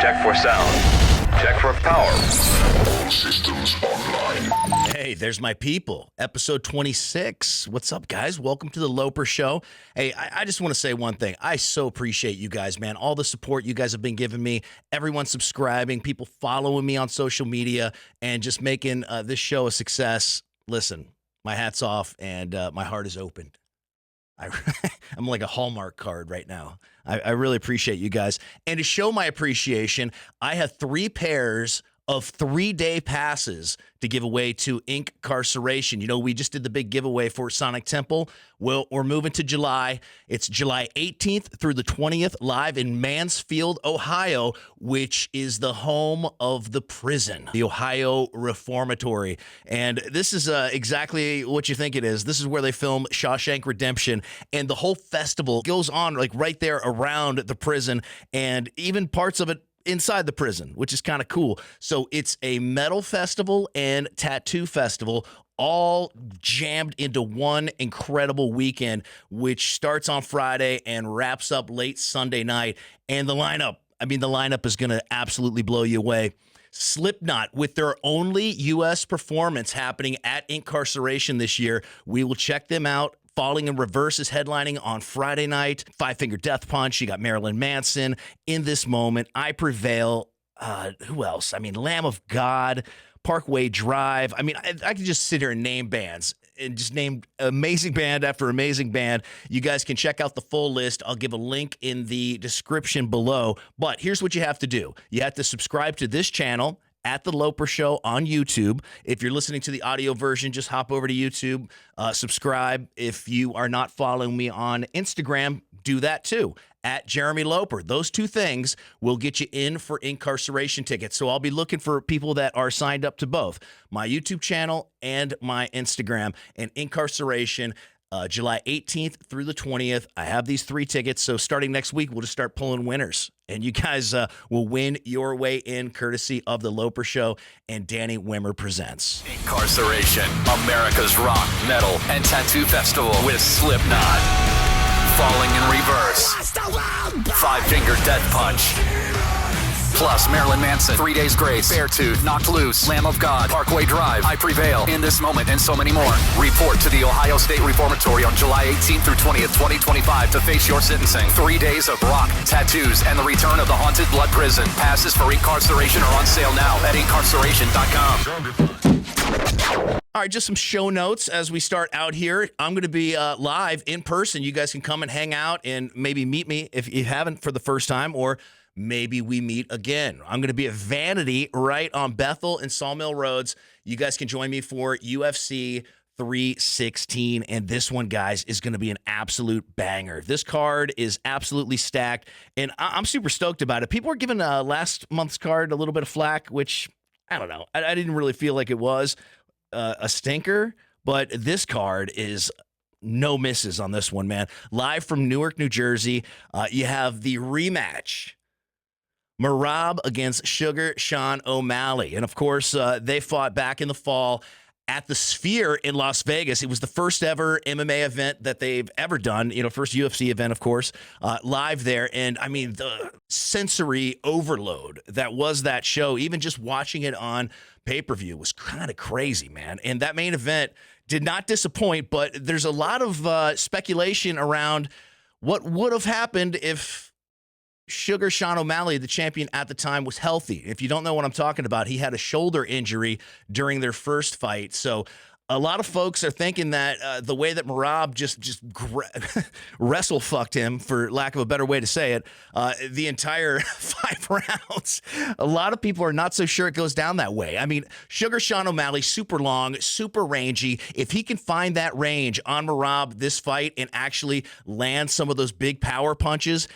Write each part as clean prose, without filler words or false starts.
Check for sound. Check for power. All systems online. Hey, there's my people. Episode 26. What's up, guys? Welcome to the Loper Show. Hey, I just want to say one thing. I so appreciate you guys, man. All the support you guys have been giving me, everyone subscribing, people following me on social media, and just making this show a success. Listen, my hat's off, and my heart is opened. I'm like a Hallmark card right now. I really appreciate you guys. And to show my appreciation, I have 3 pairs of 3-day passes to give away to Inkcarceration. You know, we just did the big giveaway for Sonic Temple. Well, we're moving to July. It's July 18th through the 20th, live in Mansfield, Ohio, which is the home of the prison, the Ohio Reformatory. And this is exactly what you think it is. This is where they film Shawshank Redemption, and the whole festival goes on like right there around the prison, and even parts of it inside the prison, which is kind of cool. So it's a metal festival and tattoo festival all jammed into one incredible weekend, which starts on Friday and wraps up late Sunday night. And the lineup is going to absolutely blow you away. Slipknot, with their only U.S. performance happening at Inkcarceration this year. We will check them out. Falling in Reverse is headlining on Friday night. Five Finger Death Punch. You got Marilyn Manson. In This Moment, I Prevail. Who else? I mean, Lamb of God, Parkway Drive. I mean, I could just sit here and name bands and just name amazing band after amazing band. You guys can check out the full list. I'll give a link in the description below. But here's what you have to do. You have to subscribe to this channel at The Loper Show on YouTube. If you're listening to the audio version, just hop over to YouTube, subscribe. If you are not following me on Instagram, do that too, at Jeremy Loper. Those 2 things will get you in for Inkcarceration tickets. So I'll be looking for people that are signed up to both my YouTube channel and my Instagram. And Inkcarceration, July 18th through the 20th. I have these 3 tickets, so starting next week, we'll just start pulling winners. And you guys will win your way in, courtesy of The Loper Show and Danny Wimmer Presents. Inkcarceration, America's rock, metal, and tattoo festival with Slipknot. Falling in Reverse. 5 Finger Death Punch. Plus Marilyn Manson, 3 Days Grace, Beartooth, Knocked Loose, Lamb of God, Parkway Drive, I Prevail, In This Moment, and so many more. Report to the Ohio State Reformatory on July 18th through 20th, 2025 to face your sentencing. 3 days of rock, tattoos, and the return of the haunted blood prison. Passes for Inkcarceration are on sale now at inkcarceration.com. All right, just some show notes as we start out here. I'm going to be live in person. You guys can come and hang out and maybe meet me if you haven't for the first time, or maybe we meet again. I'm going to be at Vanity right on Bethel and Sawmill Roads. You guys can join me for UFC 316. And this one, guys, is going to be an absolute banger. This card is absolutely stacked, and I'm super stoked about it. People are giving last month's card a little bit of flack, which, I don't know. I didn't really feel like it was a stinker, but this card is no misses on this one, man. Live from Newark, New Jersey, you have the rematch. Merab against Sugar Sean O'Malley. And, of course, they fought back in the fall at the Sphere in Las Vegas. It was the first ever MMA event that they've ever done. You know, first UFC event, of course, live there. And, I mean, the sensory overload that was that show, even just watching it on pay-per-view, was kind of crazy, man. And that main event did not disappoint, but there's a lot of speculation around what would have happened if Sugar Sean O'Malley, the champion at the time, was healthy. If you don't know what I'm talking about, he had a shoulder injury during their first fight. So a lot of folks are thinking that the way that Merab just wrestle fucked him, for lack of a better way to say it, the entire 5 rounds, a lot of people are not so sure it goes down that way. I mean, Sugar Sean O'Malley, super long, super rangy. If he can find that range on Merab this fight and actually land some of those big power punches,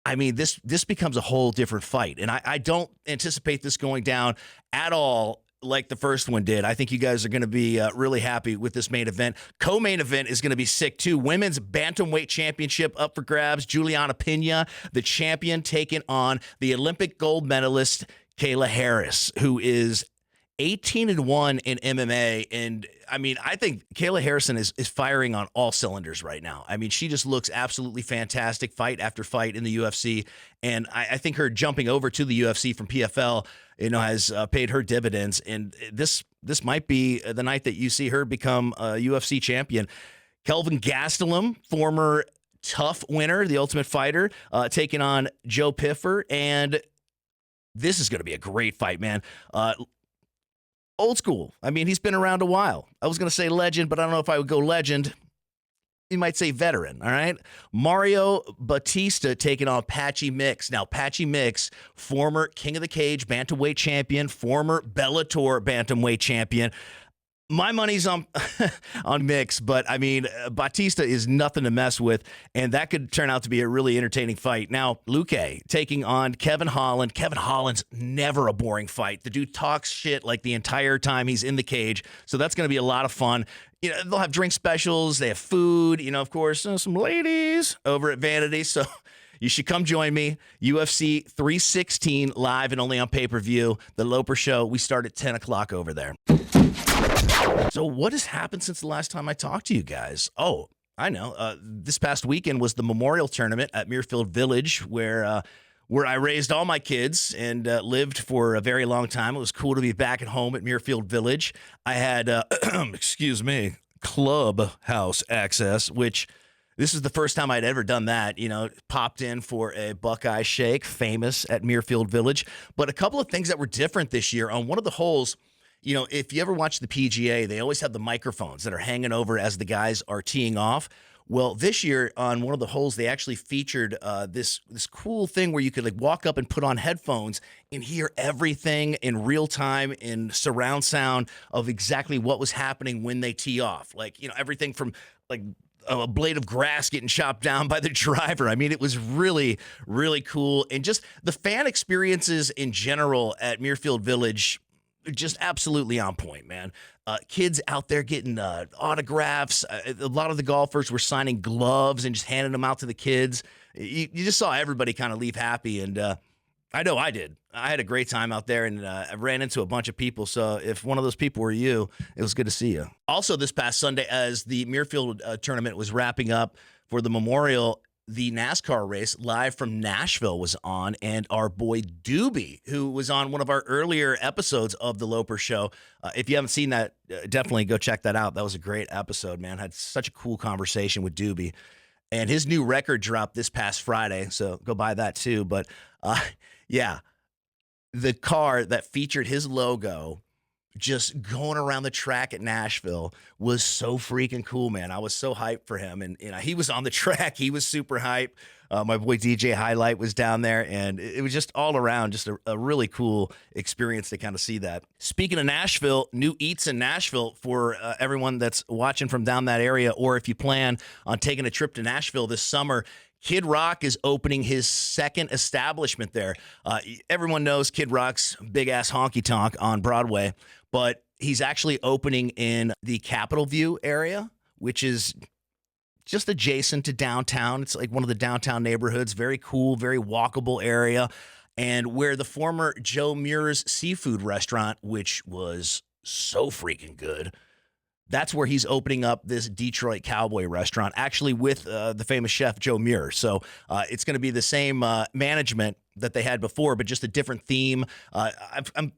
I mean, this becomes a whole different fight. And I don't anticipate this going down at all like the first one did. I think you guys are going to be really happy with this main event. Co-main event is going to be sick, too. Women's Bantamweight Championship up for grabs. Juliana Pena, the champion, taking on the Olympic gold medalist, Kayla Harris, who is 18-1 in MMA, and I mean, I think Kayla Harrison is firing on all cylinders right now. I mean, she just looks absolutely fantastic, fight after fight in the UFC, and I think her jumping over to the UFC from PFL, has paid her dividends. And this might be the night that you see her become a UFC champion. Kelvin Gastelum, former Tough winner, the Ultimate Fighter, taking on Joe Piffer, and this is going to be a great fight, man. Old school. I mean, he's been around a while. I was going to say legend, but I don't know if I would go legend. You might say veteran, all right? Mario Batista taking on Patchy Mix. Now, Patchy Mix, former King of the Cage bantamweight champion, former Bellator bantamweight champion. My money's on Mix, but I mean, Batista is nothing to mess with, and that could turn out to be a really entertaining fight. Now, Luque taking on Kevin Holland. Kevin Holland's never a boring fight. The dude talks shit like the entire time he's in the cage, so that's going to be a lot of fun. They'll have drink specials. They have food. Of course, some ladies over at Vanity, so you should come join me. UFC 316 live and only on pay-per-view. The Loper Show. We start at 10 o'clock over there. So what has happened since the last time I talked to you guys? Oh, I know. This past weekend was the Memorial Tournament at Muirfield Village, where I raised all my kids and lived for a very long time. It was cool to be back at home at Muirfield Village. I had, clubhouse access, which this is the first time I'd ever done that. Popped in for a Buckeye Shake, famous at Muirfield Village. But a couple of things that were different this year. On one of the holes, if you ever watch the PGA, they always have the microphones that are hanging over as the guys are teeing off. Well, this year on one of the holes, they actually featured this cool thing where you could walk up and put on headphones and hear everything in real time in surround sound of exactly what was happening when they tee off. Everything from a blade of grass getting chopped down by the driver. I mean, it was really, really cool. And just the fan experiences in general at Muirfield Village, just absolutely on point, man. Kids out there getting autographs. A lot of the golfers were signing gloves and just handing them out to the kids. You just saw everybody kind of leave happy, and I know I did. I had a great time out there, and I ran into a bunch of people. So if one of those people were you, it was good to see you. Also, this past Sunday, as the Muirfield tournament was wrapping up for the Memorial, the NASCAR race live from Nashville was on, and our boy Doobie, who was on one of our earlier episodes of the Loper Show. If you haven't seen that, definitely go check that out. That was a great episode, man. Had such a cool conversation with Doobie. And his new record dropped this past Friday, so go buy that too. But yeah, the car that featured his logo just going around the track at Nashville was so freaking cool, man. I was so hyped for him. And he was on the track. He was super hyped. My boy DJ Highlight was down there, and it was just all around just a really cool experience to kind of see that. Speaking of Nashville, new eats in Nashville for everyone that's watching from down that area, or if you plan on taking a trip to Nashville this summer, Kid Rock is opening his second establishment there. Everyone knows Kid Rock's big-ass honky-tonk on Broadway, but he's actually opening in the Capitol View area, which is just adjacent to downtown. It's like one of the downtown neighborhoods. Very cool, very walkable area. And where the former Joe Muir's seafood restaurant, which was so freaking good, that's where he's opening up this Detroit Cowboy restaurant, actually with the famous chef Joe Muir. So it's going to be the same management that they had before, but just a different theme. I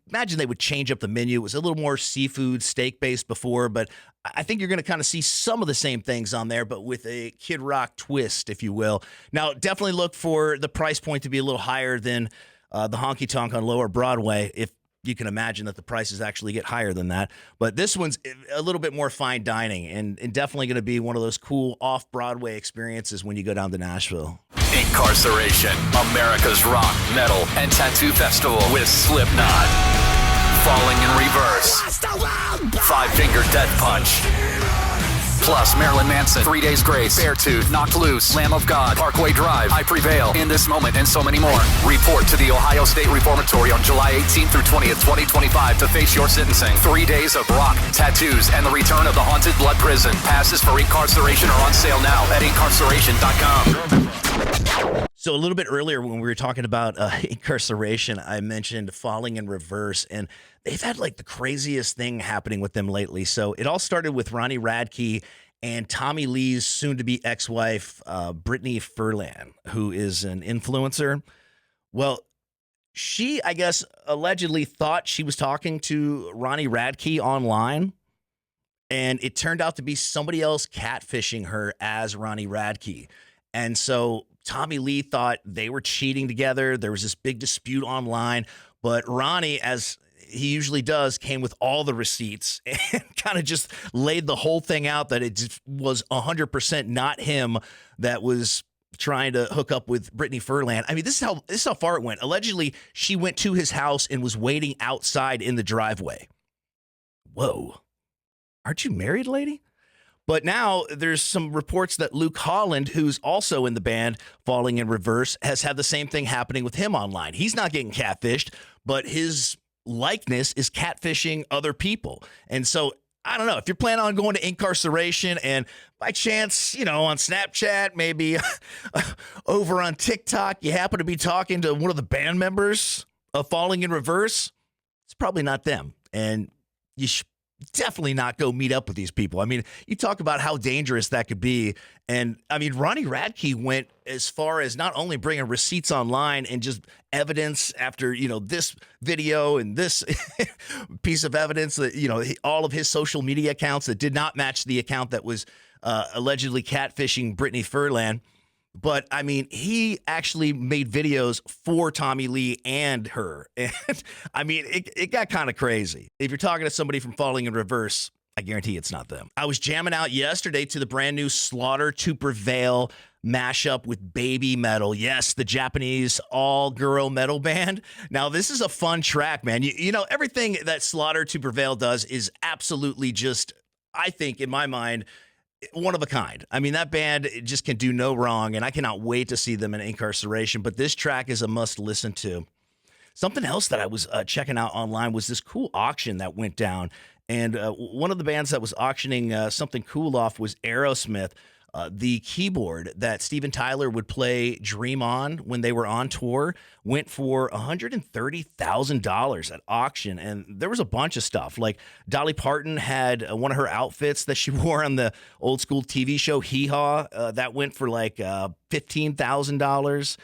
imagine they would change up the menu. It was a little more seafood, steak-based before, but I think you're going to kind of see some of the same things on there, but with a Kid Rock twist, if you will. Now, definitely look for the price point to be a little higher than the Honky Tonk on Lower Broadway, if you can imagine that the prices actually get higher than that. But this one's a little bit more fine dining and definitely going to be one of those cool off-Broadway experiences when you go down to Nashville. Inkcarceration, America's rock, metal, and tattoo festival with Slipknot. Falling in Reverse. 5-Finger Death Punch. Plus Marilyn Manson, 3 Days Grace, Beartooth, Knocked Loose, Lamb of God, Parkway Drive, I Prevail, In This Moment, and so many more. Report to the Ohio State Reformatory on July 18th through 20th, 2025 to face your sentencing. 3 days of rock, tattoos, and the return of the Haunted Blood Prison. Passes for Inkcarceration are on sale now at inkcarceration.com. So a little bit earlier when we were talking about incarceration, I mentioned Falling in Reverse, and they've had like the craziest thing happening with them lately. So it all started with Ronnie Radke and Tommy Lee's soon-to-be ex-wife, Brittany Furlan, who is an influencer. Well, she, I guess, allegedly thought she was talking to Ronnie Radke online, and it turned out to be somebody else catfishing her as Ronnie Radke. And so Tommy Lee thought they were cheating together. There was this big dispute online, but Ronnie, as he usually does, came with all the receipts and kind of just laid the whole thing out that it just was 100% not him that was trying to hook up with Brittany Furlan. I mean, this is how far it went. Allegedly, she went to his house and was waiting outside in the driveway. Whoa. Aren't you married, lady? But now there's some reports that Luke Holland, who's also in the band Falling in Reverse, has had the same thing happening with him online. He's not getting catfished, but his likeness is catfishing other people. And so, I don't know, if you're planning on going to Inkcarceration and by chance, on Snapchat, maybe over on TikTok, you happen to be talking to one of the band members of Falling in Reverse, it's probably not them. And you should definitely not go meet up with these people. I mean, you talk about how dangerous that could be. And I mean, Ronnie Radke went as far as not only bringing receipts online and just evidence after, this video and this piece of evidence that, all of his social media accounts that did not match the account that was allegedly catfishing Brittany Furlan. But, I mean, he actually made videos for Tommy Lee and her. And, I mean, it got kind of crazy. If you're talking to somebody from Falling in Reverse, I guarantee it's not them. I was jamming out yesterday to the brand new Slaughter to Prevail mashup with Baby Metal. Yes, the Japanese all-girl metal band. Now, this is a fun track, man. You know, everything that Slaughter to Prevail does is absolutely just, I think, in my mind, one of a kind. I mean, that band just can do no wrong, and I cannot wait to see them in Inkcarceration. But this track is a must listen to. Something else that I was checking out online was this cool auction that went down. And one of the bands that was auctioning something cool off was Aerosmith. The keyboard that Steven Tyler would play Dream On when they were on tour went for $130,000 at auction. And there was a bunch of stuff. Like Dolly Parton had one of her outfits that she wore on the old school TV show Hee Haw. That went for like $15,000.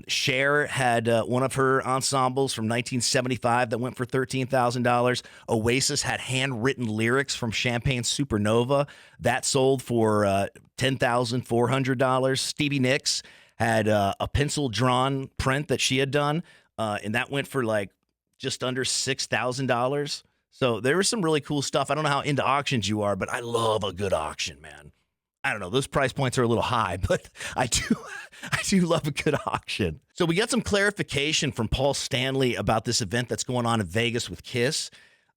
Cher had one of her ensembles from 1975 that went for $13,000. Oasis had handwritten lyrics from Champagne Supernova that sold for $10,400. Stevie Nicks had a pencil drawn print that she had done, and that went for like just under $6,000. So there was some really cool stuff. I don't know how into auctions you are, but I love a good auction, man. I don't know. Those price points are a little high, but I do love a good auction. So we got some clarification from Paul Stanley about this event that's going on in Vegas with Kiss.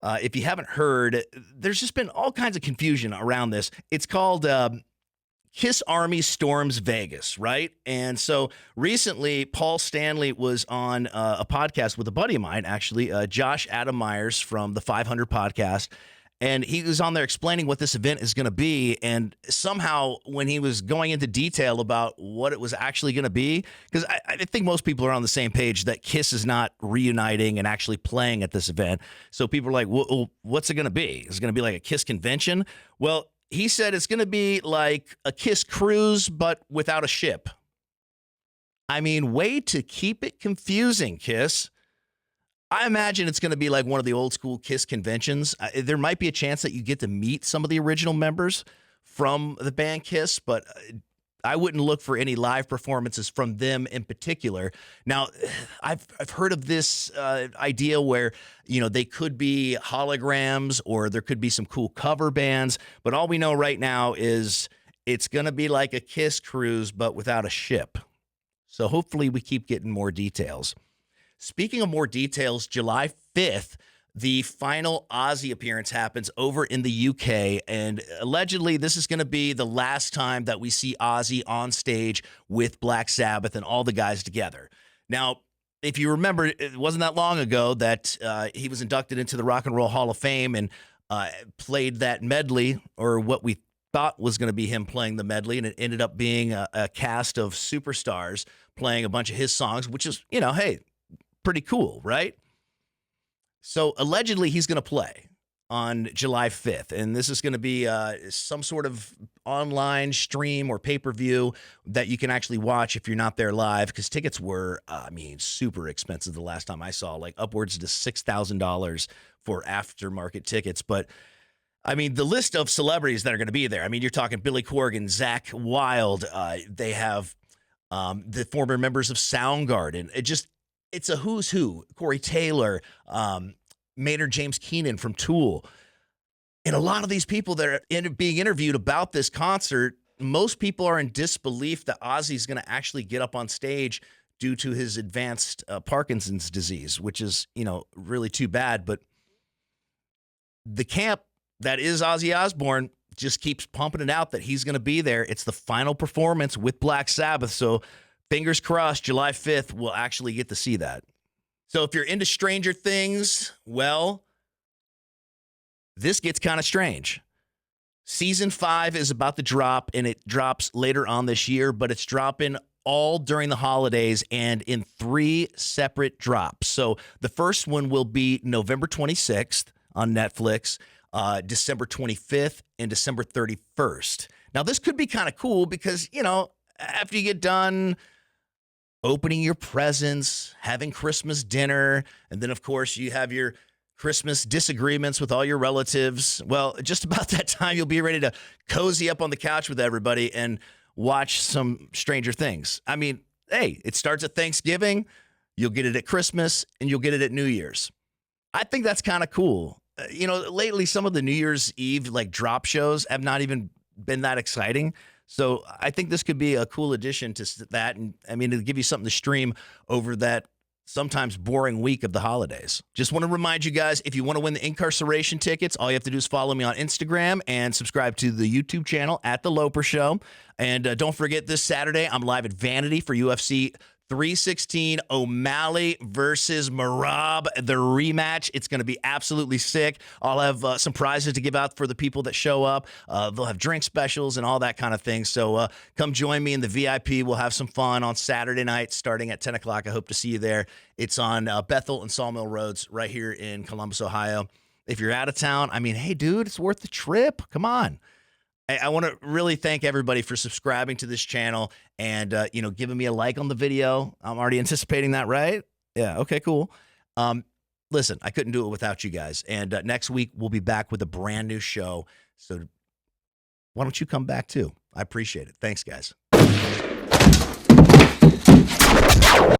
If you haven't heard, there's just been all kinds of confusion around this. It's called Kiss Army Storms Vegas, right? And so recently, Paul Stanley was on a podcast with a buddy of mine, actually, Josh Adam Myers from the 500 podcast. And he was on there explaining what this event is going to be. And somehow when he was going into detail about what it was actually going to be, because I think most people are on the same page that Kiss is not reuniting and actually playing at this event. So people are like, well, what's it going to be? Is it going to be like a Kiss convention? Well, he said it's going to be like a Kiss cruise, but without a ship. I mean, way to keep it confusing, Kiss. I imagine it's going to be like one of the old school Kiss conventions. There might be a chance that you get to meet some of the original members from the band Kiss, but I wouldn't look for any live performances from them in particular. Now, I've heard of this idea where, they could be holograms or there could be some cool cover bands, but all we know right now is it's going to be like a Kiss cruise, but without a ship. So hopefully we keep getting more details. Speaking of more details, July 5th, the final Ozzy appearance happens over in the UK, and allegedly this is going to be the last time that we see Ozzy on stage with Black Sabbath and all the guys together. Now, if you remember, it wasn't that long ago that he was inducted into the Rock and Roll Hall of Fame and played that medley, or what we thought was going to be him playing the medley, and it ended up being a cast of superstars playing a bunch of his songs, which is, hey, pretty cool, right? So allegedly he's going to play on July 5th, and this is going to be some sort of online stream or pay-per-view that you can actually watch if you're not there live, because tickets were, super expensive the last time I saw, like upwards to $6,000 for aftermarket tickets. But, the list of celebrities that are going to be there, you're talking Billy Corgan, Zach Wilde, they have the former members of Soundgarden. It's a who's who. Corey Taylor, Maynard James Keenan from Tool. And a lot of these people that are being interviewed about this concert, most people are in disbelief that Ozzy's going to actually get up on stage due to his advanced Parkinson's disease, which is, really too bad. But the camp that is Ozzy Osbourne just keeps pumping it out that he's going to be there. It's the final performance with Black Sabbath. So fingers crossed, July 5th, we'll actually get to see that. So if you're into Stranger Things, well, this gets kind of strange. Season 5 is about to drop, and it drops later on this year, but it's dropping all during the holidays and in 3 separate drops. So the first one will be November 26th on Netflix, December 25th, and December 31st. Now, this could be kind of cool because, after you get done opening your presents, having Christmas dinner, and then, of course, you have your Christmas disagreements with all your relatives. Well, just about that time, you'll be ready to cozy up on the couch with everybody and watch some Stranger Things. Hey, it starts at Thanksgiving, you'll get it at Christmas, and you'll get it at New Year's. I think that's kind of cool. Lately, some of the New Year's Eve, drop shows have not even been that exciting. So I think this could be a cool addition to that. And it'll give you something to stream over that sometimes boring week of the holidays. Just want to remind you guys, if you want to win the Inkcarceration tickets, all you have to do is follow me on Instagram and subscribe to the YouTube channel at The Loper Show. And don't forget, this Saturday, I'm live at Vanity for UFC 316, O'Malley versus Marab, the rematch. It's going to be absolutely sick. I'll have some prizes to give out for the people that show up. They'll have drink specials and all that kind of thing. So come join me in the VIP. We'll have some fun on Saturday night starting at 10 o'clock. I hope to see you there. It's on Bethel and Sawmill Roads right here in Columbus, Ohio. If you're out of town, hey, dude, it's worth the trip. Come on. I want to really thank everybody for subscribing to this channel and, giving me a like on the video. I'm already anticipating that, right? Yeah. Okay, cool. Listen, I couldn't do it without you guys. And next week, we'll be back with a brand new show. So why don't you come back too? I appreciate it. Thanks, guys.